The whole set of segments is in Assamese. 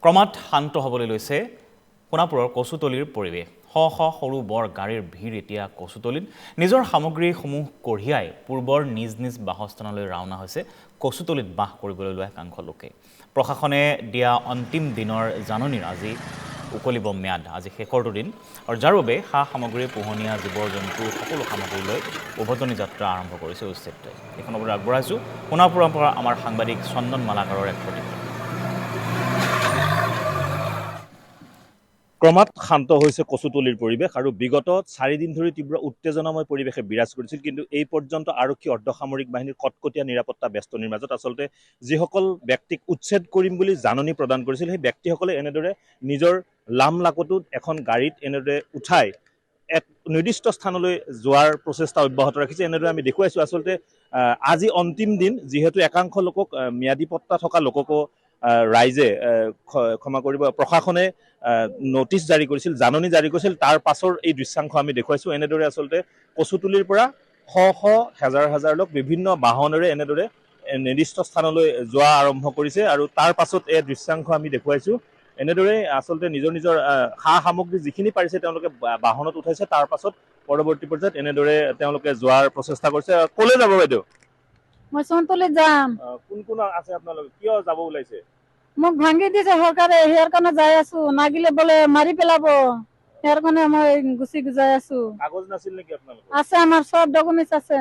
ক্ৰমাৎ শান্ত হ'বলৈ লৈছে সোণাপুৰৰ কচুতলিৰ পৰিৱেশ। শ শ সৰু বৰ গাড়ীৰ ভিৰ এতিয়া কচুতলিত। নিজৰ সামগ্ৰীসমূহ কঢ়িয়াই পূৰ্বৰ নিজ নিজ বাসস্থানলৈ ৰাওনা হৈছে কচুতলিত বাস কৰিবলৈ লোৱা একাংশ লোকে। প্ৰশাসনে দিয়া অন্তিম দিনৰ জাননীৰ আজি উকলিব ম্যাদ। আজি শেষৰটো দিন আৰু যাৰ বাবে সা সামগ্ৰী পোহনীয়া জীৱ জন্তু সকলো সামগ্ৰী লৈ উভতনি যাত্ৰা আৰম্ভ কৰিছে উচ্ছেদটোৱে। এই খবৰটো আগবঢ়াইছোঁ সোণাপুৰৰ পৰা আমাৰ সাংবাদিক চন্দন মালাকাৰৰ এক প্ৰতিবেদন। ক্ৰমাৎ শান্ত হৈছে কচুতলিৰ পৰিৱেশ আৰু বিগত 4 দিন ধৰি তীব্ৰ উত্তেজনাময় পৰিৱেশে বিৰাজ কৰিছিল। কিন্তু এই পৰ্যন্ত আৰক্ষী অৰ্ধসামৰিক বাহিনীৰ কটকটীয়া নিৰাপত্তা বেষ্টনীৰ মাজত আচলতে যিসকল ব্যক্তিক উচ্ছেদ কৰিম বুলি জাননী প্ৰদান কৰিছিল, সেই ব্যক্তিসকলে এনেদৰে নিজৰ লামলাকটোত এখন গাড়ীত এনেদৰে উঠাই এক নিৰ্দিষ্ট স্থানলৈ যোৱাৰ প্ৰচেষ্টা অব্যাহত ৰাখিছে। এনেদৰে আমি দেখুৱাইছোঁ আচলতে আজি অন্তিম দিন, যিহেতু একাংশ লোকক ম্যাদী পট্টা থকা লোককো ৰাইজে ক্ষমা কৰিব প্ৰশাসনে নটিচ জাৰি কৰিছিল, জাননী জাৰি কৰিছিল। তাৰ পাছৰ এই দৃশ্যাংশ আমি দেখুৱাইছোঁ। এনেদৰে আচলতে কচুতলিৰ পৰা শ শ হাজাৰ হাজাৰ লোক বিভিন্ন বাহনেৰে এনেদৰে নিৰ্দিষ্ট স্থানলৈ যোৱা আৰম্ভ কৰিছে আৰু তাৰ পাছত এই দৃশ্যাংশ আমি দেখুৱাইছোঁ। এনেদৰে আচলতে নিজৰ নিজৰ সা সামগ্ৰী যিখিনি পাৰিছে তেওঁলোকে বাহনত উঠাইছে। তাৰ পাছত পৰৱৰ্তী পৰ্যায়ত এনেদৰে তেওঁলোকে যোৱাৰ প্ৰচেষ্টা কৰিছে। ক'লৈ যাব বাইদেউ? মই চন্তলিত যাম। কোন কোন আছে আপোনালোকে? কিয় যাব ওলাইছে? মোক ভাঙি দিছে চৰকাৰে, ইয়াৰ কাৰণে যাই আছো। নাগিলে বোলে মাৰি পেলাব, ইয়াৰ কাৰণে মই গুচি যাই আছো। কাগজ নাছিল নেকি আপোনালোকৰ? আছে, আমাৰ চব ডকুমেণ্টছ আছে।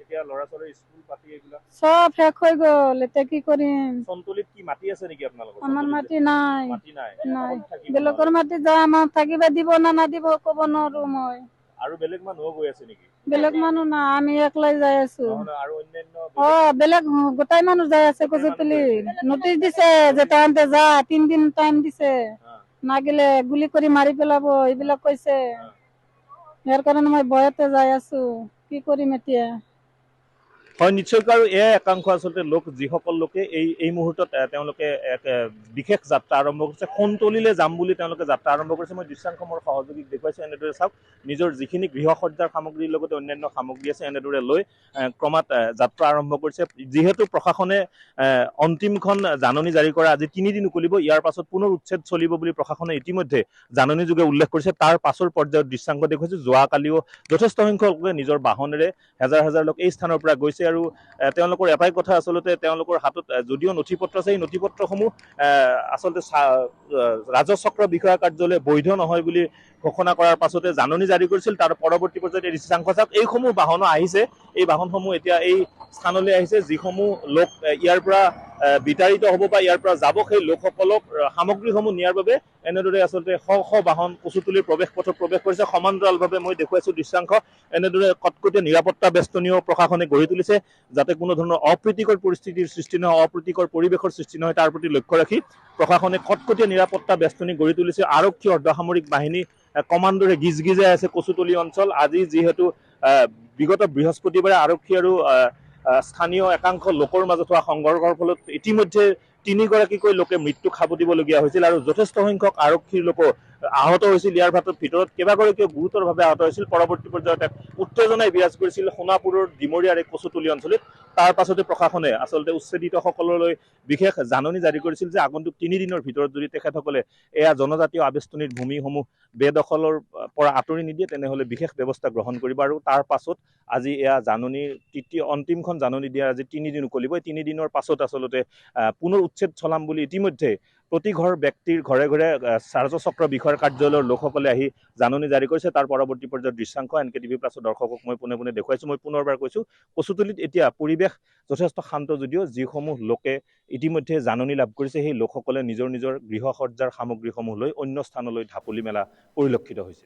এতিয়া ল'ৰা ছোৱালীৰ স্কুল পাতি এইবিলাক চব শেষ হৈ গ'ল, এতিয়া কি কৰিম? চন্তলিত কি মাটি আছে নেকি আপোনালোকৰ? আমাৰ মাটি নাই, মাটি নাই। নাই। বেলেগৰ মাটি যাই আমাক থাকিব দিব না নাদিব ক'ব নোৱাৰো মই। আৰু বেলেগ মানুহো গৈ আছে নেকি? বেলেগ মানুহ না, আমি একলাই যাই আছো। আৰু অন্যান্য বেলেগ গোটাই মানুহ যাই আছে কচুতলি। নটিচ দিছে যে তাহাঁতে যা, 3 দিন টাইম দিছে, নাগিলে গুলি কৰি মাৰি পেলাব, এইবিলাক কৈছে। ইয়াৰ কাৰণে মই ভয়তে যাই আছো, কি কৰিম এতিয়া? হয়, নিশ্চয়কৈ। আৰু এয়াই একাংশ আচলতে লোক, যিসকল লোকে এই মুহূৰ্তত তেওঁলোকে এক বিশেষ যাত্ৰা আৰম্ভ কৰিছে। সোণতলিলৈ যাম বুলি তেওঁলোকে যাত্ৰা আৰম্ভ কৰিছে। মই দৃশ্যাংশ মোৰ সহযোগীক দেখুৱাইছোঁ। এনেদৰে চাওক, নিজৰ যিখিনি গৃহসজ্জাৰ সামগ্ৰীৰ লগতে অন্যান্য সামগ্ৰী আছে এনেদৰে লৈ ক্ৰমাৎ যাত্ৰা আৰম্ভ কৰিছে। যিহেতু প্ৰশাসনে অন্তিমখন জাননী জাৰি কৰা আজি 3 দিন উকলিব, ইয়াৰ পাছত পুনৰ উচ্ছেদ চলিব বুলি প্ৰশাসনে ইতিমধ্যে জাননীযোগে উল্লেখ কৰিছে। তাৰ পাছৰ পৰ্যায়ত দৃশ্যাংশ দেখুৱাইছোঁ। যোৱাকালিও যথেষ্ট সংখ্যক লোকে নিজৰ বাহনেৰে হাজাৰ হাজাৰ লোক এই স্থানৰ পৰা গৈছে আৰু তেওঁলোকৰ এটাই কথা, আচলতে তেওঁলোকৰ হাতত যদিও নথি পত্ৰ আছে, এই নথি পত্ৰসমূহ আচলতে ৰাজচক্ৰ বিষয়া কাৰ্যালয়ে বৈধ নহয় বুলি ঘোষণা কৰাৰ পাছতে জাননী জাৰি কৰিছিল। তাৰ পৰৱৰ্তী পৰ্যায়ত এই দৃশ্যাংশ চাওক, এইসমূহ বাহনো আহিছে। এই বাহনসমূহ এতিয়া এই স্থানলৈ আহিছে, যিসমূহ লোক ইয়াৰ পৰা বিতাড়িত হ'ব বা ইয়াৰ পৰা যাব, সেই লোকসকলক সামগ্ৰীসমূহ নিয়াৰ বাবে এনেদৰে আচলতে শ শ বাহন কচুতলিৰ প্ৰৱেশ পথত প্ৰৱেশ কৰিছে। সমান্তৰালভাৱে মই দেখুৱাইছোঁ দৃশ্যাংশ। এনেদৰে কটকটীয়া নিৰাপত্তা বেষ্টনীও প্ৰশাসনে গঢ়ি তুলিছে, যাতে কোনো ধৰণৰ অপ্ৰীতিকৰ পৰিস্থিতিৰ সৃষ্টি নহয়, অপ্ৰীতিকৰ পৰিৱেশৰ সৃষ্টি নহয়, তাৰ প্ৰতি লক্ষ্য ৰাখি প্ৰশাসনে কটকটীয়া নিৰাপত্তা বেষ্টনী গঢ়ি তুলিছে। আৰক্ষী অৰ্ধসামৰিক বাহিনী কমাণ্ডোৰে গিজগিজাই আছে কচুতলি অঞ্চল। আজি যিহেতু বিগত বৃহস্পতিবাৰে আৰক্ষী আৰু স্থানীয় একাংশ লোকৰ মাজত হোৱা সংঘৰ্ষৰ ফলত ইতিমধ্যে 3 গৰাকীকৈ লোকে মৃত্যুক সাবটিবলগীয়া হৈছিল আৰু যথেষ্ট সংখ্যক আৰক্ষীৰ লোকো আহত হৈছিল। ইয়াৰ ভিতৰত কেইবাগৰাকীও গুৰুতৰভাৱে আহত হৈছিল। পৰৱৰ্তী পৰ্যায়ত এক উত্তেজনাই বিৰাজ কৰিছিল সোণাপুৰৰ ডিমৰীয়াৰ এই কচুতলি অঞ্চলত। তাৰ পাছতে প্ৰশাসনে আচলতে উচ্ছেদিতসকললৈ বিশেষ জাননী জাৰি কৰিছিল যে আগন্তুক 3 দিনৰ ভিতৰত যদি তেখেতসকলে এয়া জনজাতীয় আবেষ্টনীৰ ভূমিসমূহ বেদখলৰ পৰা আঁতৰি নিদিয়ে, তেনেহ'লে বিশেষ ব্যৱস্থা গ্ৰহণ কৰিব। আৰু তাৰ পাছত আজি এয়া জাননীৰ অন্তিমখন জাননী দিয়াৰ আজি 3 দিন উকলিব। এই 3 দিনৰ পাছত আচলতে পুনৰ উচ্ছেদ চলাম বুলি ইতিমধ্যে প্ৰতি ঘৰ ব্যক্তিৰ ঘৰে ঘৰে ৰাজচক্ৰ বিষয়াৰ কাৰ্যালয়ৰ লোকসকলে আহি জাননী জাৰি কৰিছে। তাৰ পৰৱৰ্তী পৰ্যায়ত দৃশ্যাংশ NKTV প্লাছৰ দৰ্শকক মই পোনে পোনে দেখুৱাইছোঁ। মই পুনৰবাৰ কৈছোঁ, কচুতলিত এতিয়া পৰিৱেশ যথেষ্ট শান্ত, যদিও যিসমূহ লোকে ইতিমধ্যে জাননী লাভ কৰিছে সেই লোকসকলে নিজৰ নিজৰ গৃহসজ্জাৰ সামগ্ৰীসমূহ লৈ অন্য স্থানলৈ ঢাপলি মেলা পৰিলক্ষিত হৈছে।